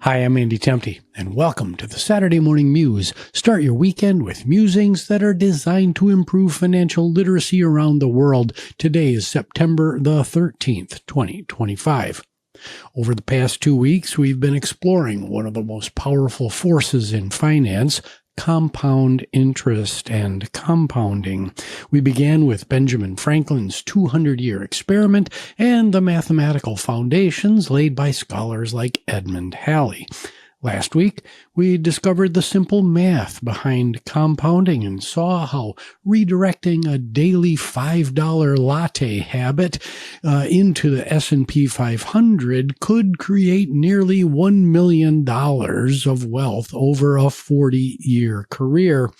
Hi, I'm Andy Temte, and welcome to the Saturday Morning Muse. Start your weekend with musings that are designed to improve financial literacy around the world. Today is September the 13th, 2025. Over the past 2 weeks, we've been exploring one of the most powerful forces in finance, compound interest and compounding. We began with Benjamin Franklin's 200-year experiment and the mathematical foundations laid by scholars like Edmund Halley. Last week, we discovered the simple math behind compounding and saw how redirecting a daily $5 latte habit into the S&P 500 could create nearly $1 million of wealth over a 40-year career.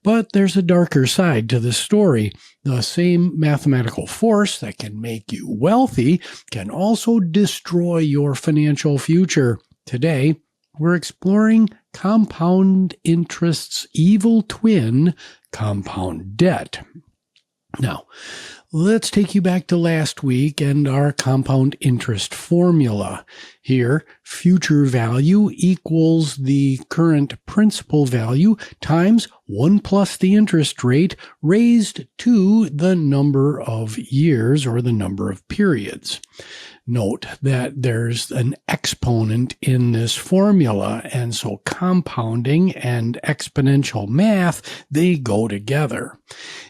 But there's a darker side to this story. The same mathematical force that can make you wealthy can also destroy your financial future. Today, we're exploring compound interest's evil twin, compound debt. Now, let's take you back to last week and our compound interest formula. Here, future value equals the current principal value times 1 plus the interest rate raised to the number of years or the number of periods. Note that there's an exponent in this formula, and so compounding and exponential math, they go together.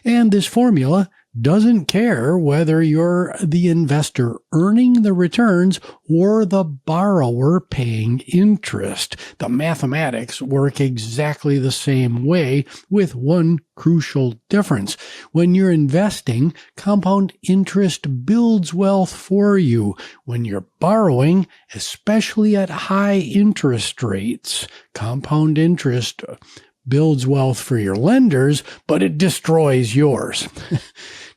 And this formula doesn't care whether you're the investor earning the returns or the borrower paying interest. The mathematics work exactly the same way, with one crucial difference. When you're investing, compound interest builds wealth for you. When you're borrowing, especially at high interest rates, compound interest builds wealth for your lenders, but it destroys yours.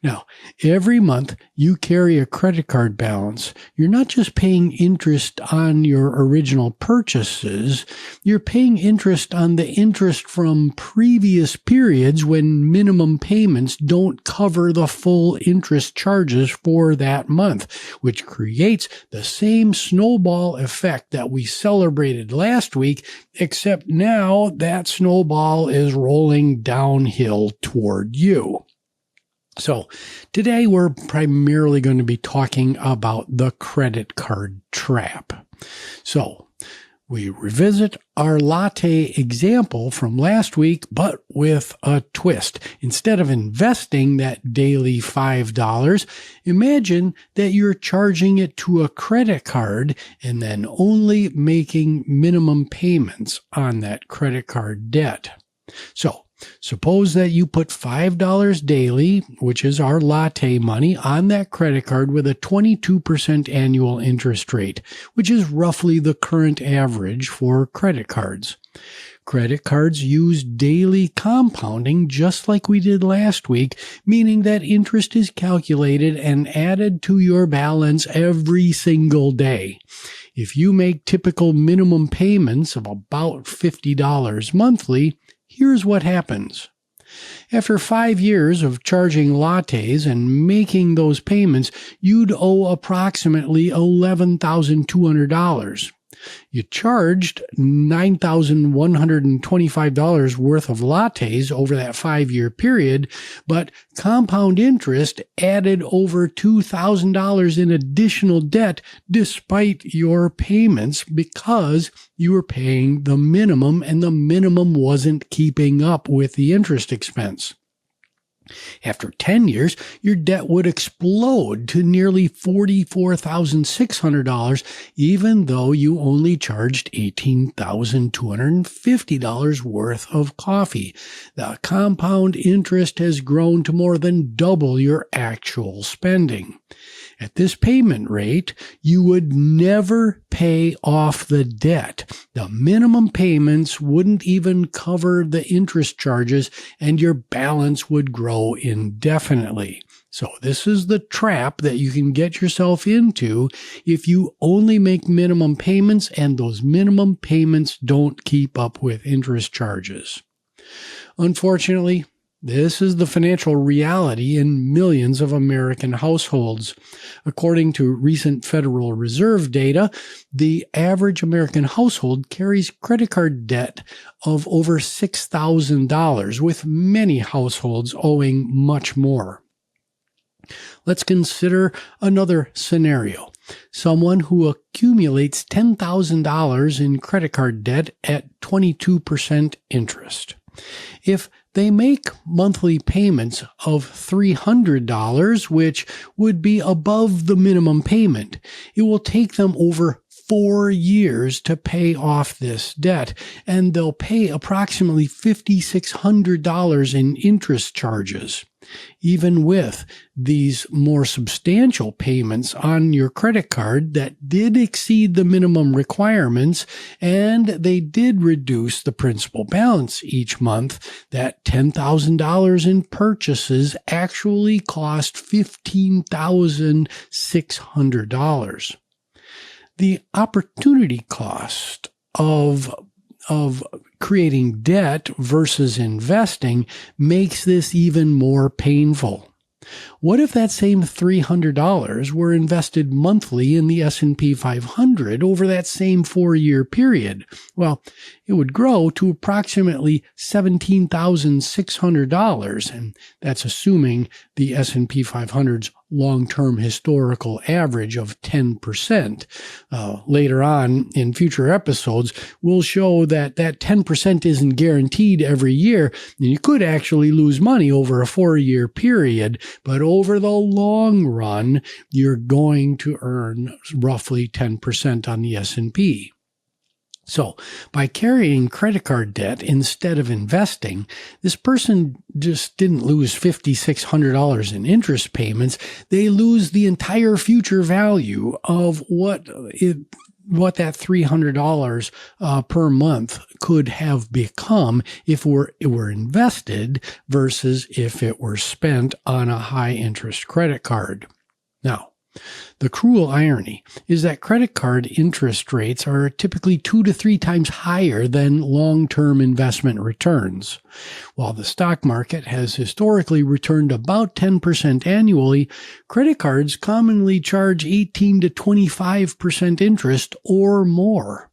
Now, every month you carry a credit card balance. You're not just paying interest on your original purchases, you're paying interest on the interest from previous periods when minimum payments don't cover the full interest charges for that month, which creates the same snowball effect that we celebrated last week, except now that snowball is rolling downhill toward you. So today we're primarily going to be talking about the credit card trap. So we revisit our latte example from last week, but with a twist. Instead of investing that daily $5, imagine that you're charging it to a credit card and then only making minimum payments on that credit card debt. So suppose that you put $5 daily, which is our latte money, on that credit card with a 22% annual interest rate, which is roughly the current average for credit cards. Credit cards use daily compounding just like we did last week, meaning that interest is calculated and added to your balance every single day. If you make typical minimum payments of about $50 monthly, here's what happens. After 5 years of charging lattes and making those payments, you'd owe approximately $11,200. You charged $9,125 worth of lattes over that 5-year period, but compound interest added over $2,000 in additional debt despite your payments because you were paying the minimum and the minimum wasn't keeping up with the interest expense. After 10 years, your debt would explode to nearly $44,600, even though you only charged $18,250 worth of coffee. The compound interest has grown to more than double your actual spending. At this payment rate, you would never pay off the debt. The minimum payments wouldn't even cover the interest charges, and your balance would grow indefinitely. So this is the trap that you can get yourself into if you only make minimum payments and those minimum payments don't keep up with interest charges. Unfortunately, This is the financial reality in millions of American households. According to recent Federal Reserve data, the average American household carries credit card debt of over $6,000, with many households owing much more. Let's consider another scenario. Someone who accumulates $10,000 in credit card debt at 22% interest. If they make monthly payments of $300, which would be above the minimum payment, it will take them over 4 years to pay off this debt, and they'll pay approximately $5,600 in interest charges. Even with these more substantial payments on your credit card that did exceed the minimum requirements, and they did reduce the principal balance each month, that $10,000 in purchases actually cost $15,600. The opportunity cost of creating debt versus investing makes this even more painful. What if that same $300 were invested monthly in the S&P 500 over that same 4-year period? Well, it would grow to approximately $17,600, and that's assuming the S&P 500's long-term historical average of 10%. Later on in future episodes, we'll show that 10% isn't guaranteed every year, and you could actually lose money over a 4-year period, but over the long run, you're going to earn roughly 10% on the S&P. So, by carrying credit card debt instead of investing, this person just didn't lose $5,600 in interest payments. They lose the entire future value of what that $300 per month could have become if it were invested versus if it were spent on a high-interest credit card. Now, the cruel irony is that credit card interest rates are typically 2 to 3 times higher than long-term investment returns. While the stock market has historically returned about 10% annually, credit cards commonly charge 18 to 25% interest or more.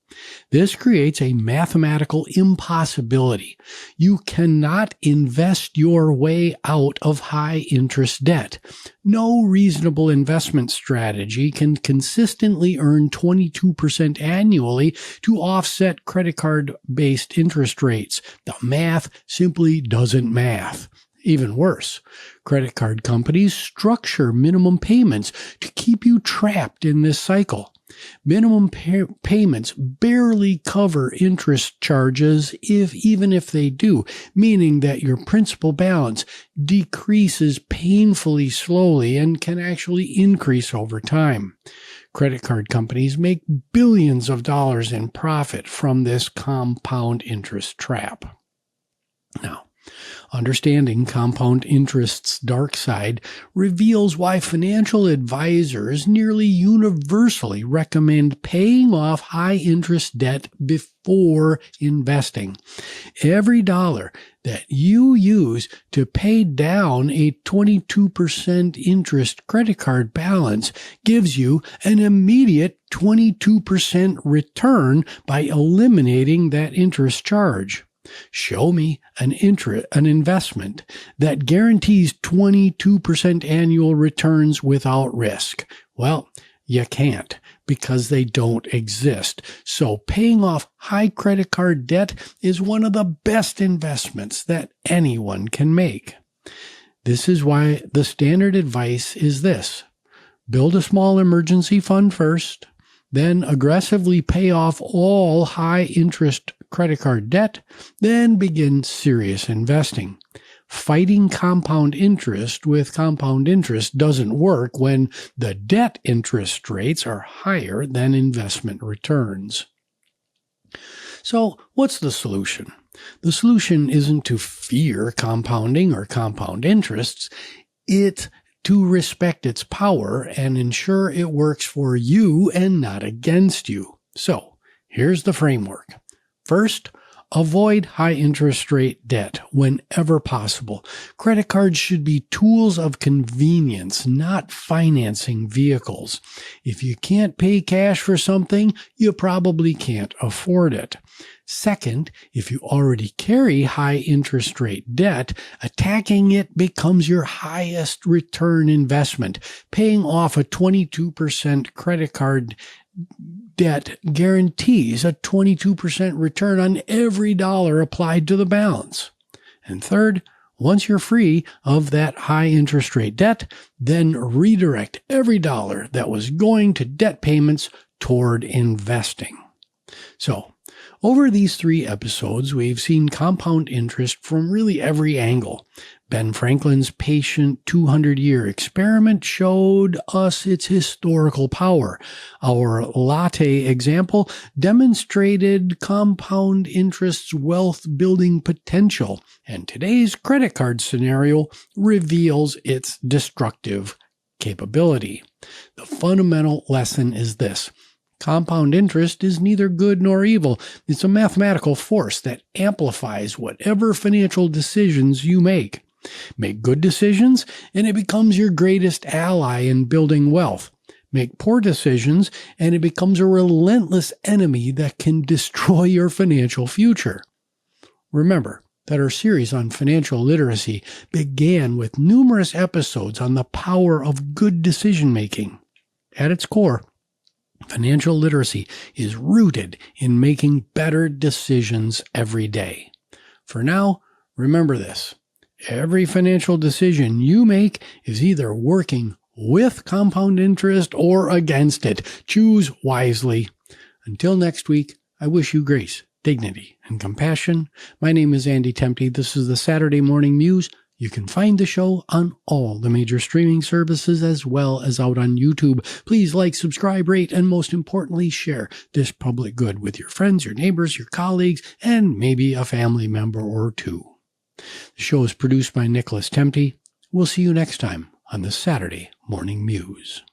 This creates a mathematical impossibility. You cannot invest your way out of high-interest debt. No reasonable investment strategy can consistently earn 22% annually to offset credit card-based interest rates. The math simply doesn't math. Even worse, credit card companies structure minimum payments to keep you trapped in this cycle. Minimum payments barely cover interest charges, even if they do, meaning that your principal balance decreases painfully slowly and can actually increase over time. Credit card companies make billions of dollars in profit from this compound interest trap. Now, understanding compound interest's dark side reveals why financial advisors nearly universally recommend paying off high-interest debt before investing. Every dollar that you use to pay down a 22% interest credit card balance gives you an immediate 22% return by eliminating that interest charge. Show me an investment that guarantees 22% annual returns without risk. Well, you can't, because they don't exist. So paying off high credit card debt is one of the best investments that anyone can make. This is why the standard advice is this: build a small emergency fund first, then aggressively pay off all high-interest credit card debt, then begin serious investing. Fighting compound interest with compound interest doesn't work when the debt interest rates are higher than investment returns. So, what's the solution? The solution isn't to fear compounding or compound interests. It's to respect its power and ensure it works for you and not against you. So, here's the framework. First, Avoid high interest rate debt whenever possible. Credit cards should be tools of convenience, not financing vehicles. If you can't pay cash for something, you probably can't afford it. Second, if you already carry high interest rate debt, attacking it becomes your highest return investment. Paying off a 22% credit card debt guarantees a 22% return on every dollar applied to the balance. And third, once you're free of that high interest rate debt, then redirect every dollar that was going to debt payments toward investing. So, over these 3 episodes, we've seen compound interest from really every angle. Ben Franklin's patient 200-year experiment showed us its historical power. Our latte example demonstrated compound interest's wealth-building potential, and today's credit card scenario reveals its destructive capability. The fundamental lesson is this: compound interest is neither good nor evil. It's a mathematical force that amplifies whatever financial decisions you make. Make good decisions, and it becomes your greatest ally in building wealth. Make poor decisions, and it becomes a relentless enemy that can destroy your financial future. Remember that our series on financial literacy began with numerous episodes on the power of good decision-making. At its core, financial literacy is rooted in making better decisions every day. For now, remember this: every financial decision you make is either working with compound interest or against it. Choose wisely. Until next week, I wish you grace, dignity, and compassion. My name is Andy Temte. This is the Saturday Morning Muse. You can find the show on all the major streaming services as well as out on YouTube. Please like, subscribe, rate, and most importantly, share this public good with your friends, your neighbors, your colleagues, and maybe a family member or two. The show is produced by Nicholas Temte. We'll see you next time on the Saturday Morning Muse.